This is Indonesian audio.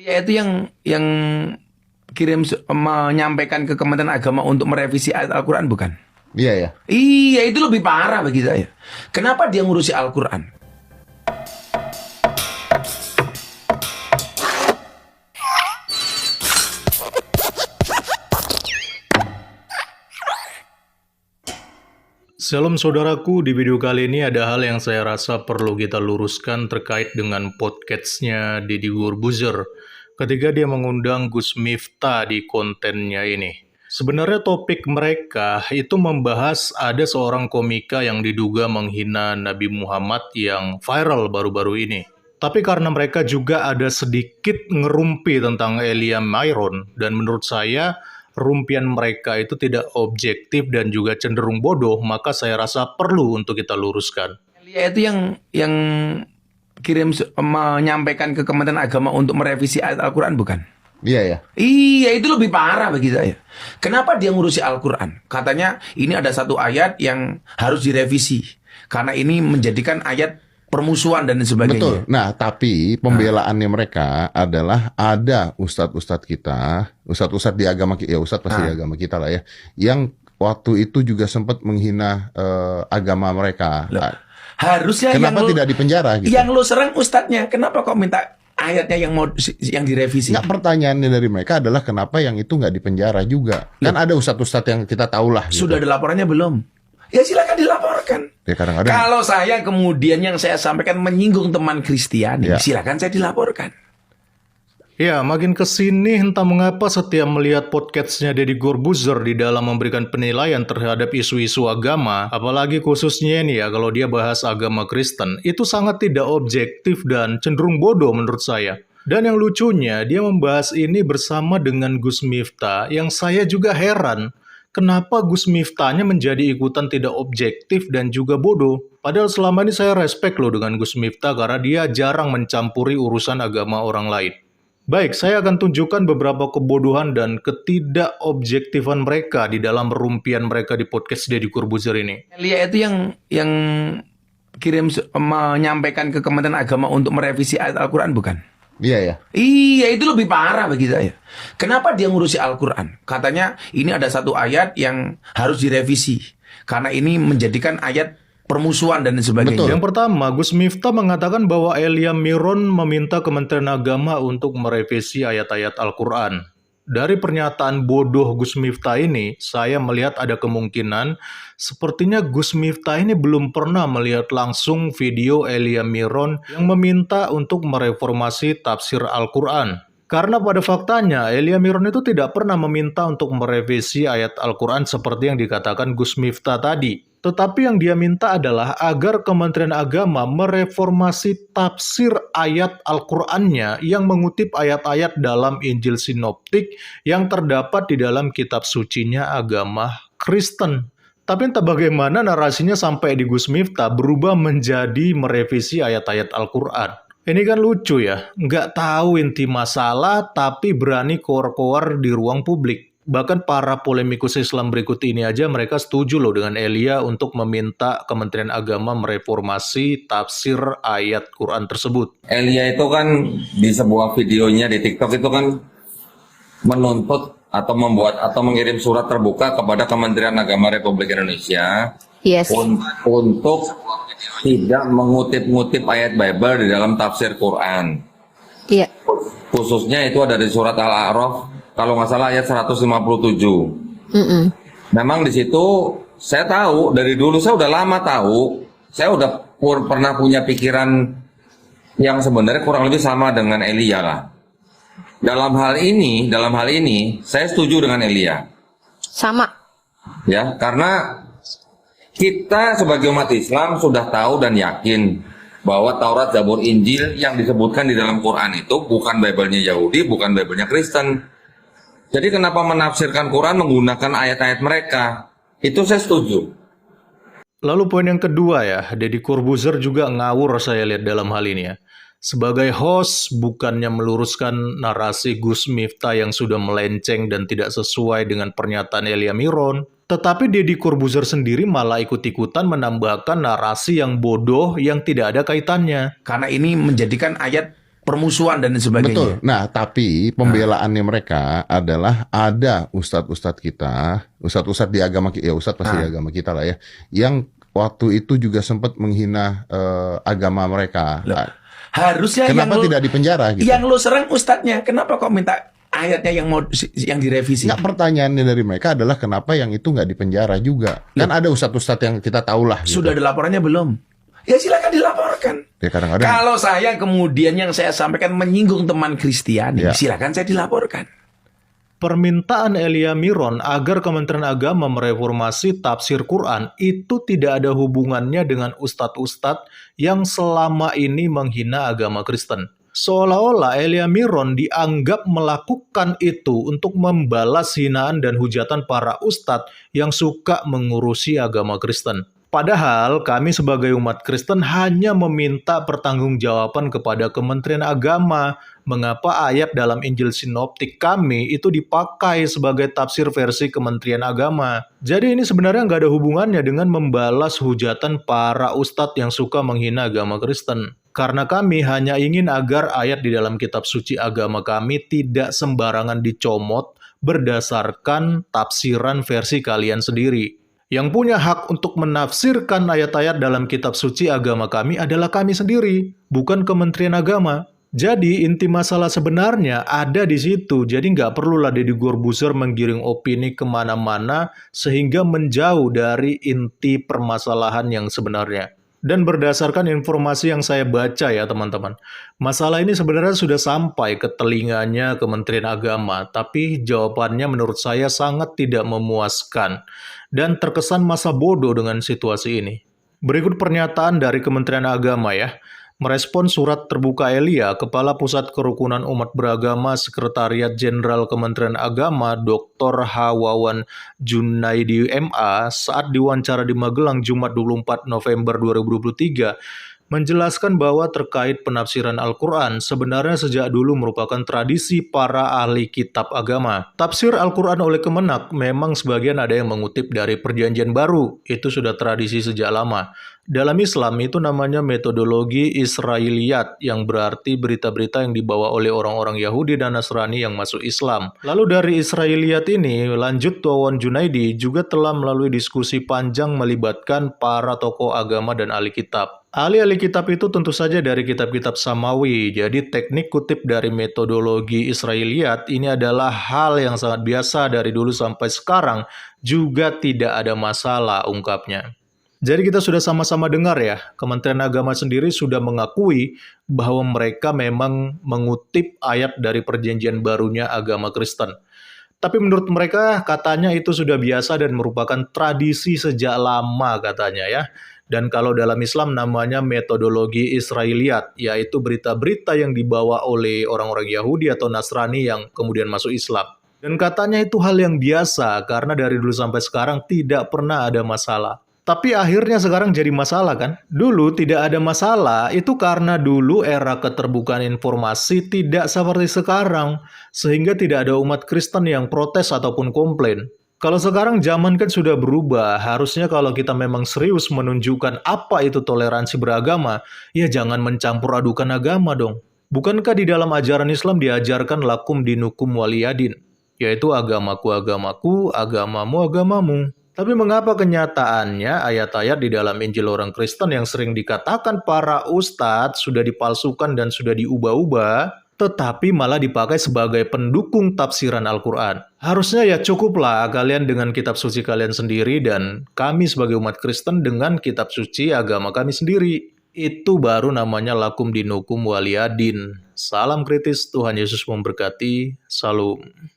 Ya itu yang menyampaikan ke Kementerian Agama untuk merevisi ayat Al-Quran bukan? Iya ya. Iya, itu lebih parah bagi saya. Kenapa dia ngurusi Al-Quran? Shalom saudaraku, di video kali ini ada hal yang saya rasa perlu kita luruskan terkait dengan podcastnya Deddy Corbuzier ketika dia mengundang Gus Miftah di kontennya ini. Sebenarnya topik mereka itu membahas ada seorang komika yang diduga menghina Nabi Muhammad yang viral baru-baru ini. Tapi karena mereka juga ada sedikit ngerumpi tentang Elia Miron, dan menurut saya rumpian mereka itu tidak objektif dan juga cenderung bodoh, maka saya rasa perlu untuk kita luruskan. Elia itu yang menyampaikan ke Kementerian Agama untuk merevisi ayat Al-Quran bukan? Iya ya. Iya, itu lebih parah bagi saya. Kenapa dia ngurusi Al-Quran? Katanya ini ada satu ayat yang harus direvisi karena ini menjadikan ayat permusuhan dan sebagainya. Betul. Nah, tapi pembelaannya mereka adalah ada ustadz-ustadz kita, ustadz-ustadz di agama kita, ya ustadz pasti di agama kita lah ya, yang waktu itu juga sempat menghina agama mereka. Loh, harusnya kenapa tidak dipenjara gitu? Yang lo serang ustadznya, kenapa kok minta ayatnya yang direvisi? Nggak, pertanyaannya dari mereka adalah kenapa yang itu nggak dipenjara juga? Kan ada ustadz-ustadz yang kita tahu lah. Sudah gitu. ada laporannya belum? Ya silakan dilaporkan. Ya, kadang-kadang. Kalau saya kemudian yang saya sampaikan menyinggung teman Kristiani, Ya. silakan saya dilaporkan. Ya, makin kesini entah mengapa setiap melihat podcastnya Deddy Corbuzier di dalam memberikan penilaian terhadap isu-isu agama, apalagi khususnya ini ya, kalau dia bahas agama Kristen, itu sangat tidak objektif dan cenderung bodoh menurut saya. Dan yang lucunya, dia membahas ini bersama dengan Gus Miftah, yang saya juga heran. Kenapa Gus Miftahnya menjadi ikutan tidak objektif dan juga bodoh? Padahal selama ini saya respect loh dengan Gus Miftah karena dia jarang mencampuri urusan agama orang lain. Baik, saya akan tunjukkan beberapa kebodohan dan ketidakobjektifan mereka di dalam rumpian mereka di podcast Deddy Corbuzier ini. Elia itu yang menyampaikan ke Kementerian Agama untuk merevisi ayat Al-Quran bukan? Iya ya. Iya, itu lebih parah bagi saya. Kenapa dia ngurusi Al-Quran? Katanya ini ada satu ayat yang harus direvisi karena ini menjadikan ayat permusuhan dan sebagainya. Betul. Yang pertama, Gus Miftah mengatakan bahwa Elia Miron meminta Kementerian Agama untuk merevisi ayat-ayat Al-Quran. Dari pernyataan bodoh Gus Miftah ini, saya melihat ada kemungkinan sepertinya Gus Miftah ini belum pernah melihat langsung video Elia Miron yang meminta untuk mereformasi tafsir Al-Quran. Karena pada faktanya, Elia Miron itu tidak pernah meminta untuk merevisi ayat Al-Quran seperti yang dikatakan Gus Miftah tadi. Tetapi yang dia minta adalah agar Kementerian Agama mereformasi tafsir ayat Al-Qur'annya yang mengutip ayat-ayat dalam Injil Sinoptik yang terdapat di dalam kitab sucinya agama Kristen. Tapi entah bagaimana narasinya sampai di Gus Miftah berubah menjadi merevisi ayat-ayat Al-Qur'an. Ini kan lucu ya, nggak tahu inti masalah tapi berani koar-koar di ruang publik. Bahkan para polemikus Islam berikut ini aja mereka setuju loh dengan Elia untuk meminta Kementerian Agama mereformasi tafsir ayat Quran tersebut. Elia itu kan di sebuah videonya di TikTok itu kan menuntut atau membuat atau mengirim surat terbuka kepada Kementerian Agama Republik Indonesia untuk tidak mengutip-ngutip ayat Bible di dalam tafsir Quran. Iya. Khususnya itu ada di surat Al-A'raf kalau nggak salah ayat 157. Memang di situ saya tahu dari dulu, saya udah lama tahu, saya udah pernah punya pikiran yang sebenarnya kurang lebih sama dengan Elia lah. Dalam hal ini saya setuju dengan Elia. Sama. Ya, karena kita sebagai umat Islam sudah tahu dan yakin bahwa Taurat, Zabur, Injil yang disebutkan di dalam Quran itu bukan Bible-nya Yahudi, bukan Bible-nya Kristen. Jadi kenapa menafsirkan Quran menggunakan ayat-ayat mereka? Itu saya setuju. Lalu poin yang kedua ya, Deddy Corbuzier juga ngawur saya lihat dalam hal ini ya. Sebagai host, bukannya meluruskan narasi Gus Miftah yang sudah melenceng dan tidak sesuai dengan pernyataan Elia Miron, tetapi Deddy Corbuzier sendiri malah ikut-ikutan menambahkan narasi yang bodoh yang tidak ada kaitannya. Karena ini menjadikan ayat permusuhan dan sebagainya. Betul. Nah, tapi pembelaannya mereka adalah ada ustadz-ustadz kita, ustadz-ustadz di agama kita, ya ustadz pasti di agama kita lah ya, yang waktu itu juga sempat menghina agama mereka. Loh, harusnya Kenapa yang tidak dipenjara gitu? yang lo serang ustadznya, kenapa kok minta ayatnya yang direvisi? Nggak, pertanyaannya dari mereka adalah kenapa yang itu nggak dipenjara juga? Kan ada ustadz-ustadz yang kita tahu lah. Gitu. Sudah ada laporannya belum? Ya silakan dilaporkan. Ya kadang-kadang. Kalau saya kemudian yang saya sampaikan menyinggung teman Kristiani, Ya. silakan saya dilaporkan. Permintaan Elia Miron agar Kementerian Agama mereformasi tafsir Quran itu tidak ada hubungannya dengan ustadz-ustadz yang selama ini menghina agama Kristen. Seolah-olah Elia Miron dianggap melakukan itu untuk membalas hinaan dan hujatan para ustadz yang suka mengurusi agama Kristen. Padahal kami sebagai umat Kristen hanya meminta pertanggungjawaban kepada Kementerian Agama. Mengapa ayat dalam Injil Sinoptik kami itu dipakai sebagai tafsir versi Kementerian Agama? Jadi ini sebenarnya nggak ada hubungannya dengan membalas hujatan para ustadz yang suka menghina agama Kristen. Karena kami hanya ingin agar ayat di dalam kitab suci agama kami tidak sembarangan dicomot berdasarkan tafsiran versi kalian sendiri. Yang punya hak untuk menafsirkan ayat-ayat dalam kitab suci agama kami adalah kami sendiri, bukan Kementerian Agama. Jadi inti masalah sebenarnya ada di situ. Jadi nggak perlulah Deddy Corbuzier menggiring opini kemana-mana sehingga menjauh dari inti permasalahan yang sebenarnya. Dan berdasarkan informasi yang saya baca ya teman-teman, masalah ini sebenarnya sudah sampai ke telinganya Kementerian Agama, tapi jawabannya menurut saya sangat tidak memuaskan dan terkesan masa bodoh dengan situasi ini. Berikut pernyataan dari Kementerian Agama ya. Merespon surat terbuka Elia, Kepala Pusat Kerukunan Umat Beragama Sekretariat Jenderal Kementerian Agama Dr. H. Wawan Junaidi MA saat diwawancara di Magelang Jumat 24 November 2023 menjelaskan bahwa terkait penafsiran Al-Quran sebenarnya sejak dulu merupakan tradisi para ahli kitab agama. Tafsir Al-Quran oleh Kemenak memang sebagian ada yang mengutip dari Perjanjian Baru, itu sudah tradisi sejak lama. Dalam Islam itu namanya metodologi Israiliyat yang berarti berita-berita yang dibawa oleh orang-orang Yahudi dan Nasrani yang masuk Islam. Lalu dari Israiliyat ini, lanjut Wawan Junaidi juga telah melalui diskusi panjang melibatkan para tokoh agama dan ahli kitab. Ahli-ahli kitab itu tentu saja dari kitab-kitab Samawi, jadi teknik kutip dari metodologi Israiliyat ini adalah hal yang sangat biasa dari dulu sampai sekarang, juga tidak ada masalah ungkapnya. Jadi kita sudah sama-sama dengar ya, Kementerian Agama sendiri sudah mengakui bahwa mereka memang mengutip ayat dari perjanjian barunya agama Kristen. Tapi menurut mereka katanya itu sudah biasa dan merupakan tradisi sejak lama katanya ya. Dan kalau dalam Islam namanya metodologi Israiliyat, yaitu berita-berita yang dibawa oleh orang-orang Yahudi atau Nasrani yang kemudian masuk Islam. Dan katanya itu hal yang biasa karena dari dulu sampai sekarang tidak pernah ada masalah. Tapi akhirnya sekarang jadi masalah kan? Dulu tidak ada masalah, itu karena dulu era keterbukaan informasi tidak seperti sekarang. Sehingga tidak ada umat Kristen yang protes ataupun komplain. Kalau sekarang zaman kan sudah berubah, harusnya kalau kita memang serius menunjukkan apa itu toleransi beragama, ya jangan mencampur adukan agama dong. Bukankah di dalam ajaran Islam diajarkan lakum dinukum waliyadin, yaitu agamaku agamaku, agamamu agamamu. Tapi mengapa kenyataannya ayat-ayat di dalam Injil orang Kristen yang sering dikatakan para ustadz sudah dipalsukan dan sudah diubah-ubah, tetapi malah dipakai sebagai pendukung tafsiran Al-Quran. Harusnya ya cukuplah kalian dengan kitab suci kalian sendiri dan kami sebagai umat Kristen dengan kitab suci agama kami sendiri. Itu baru namanya lakum dinukum waliyadin. Salam kritis, Tuhan Yesus memberkati. Salam.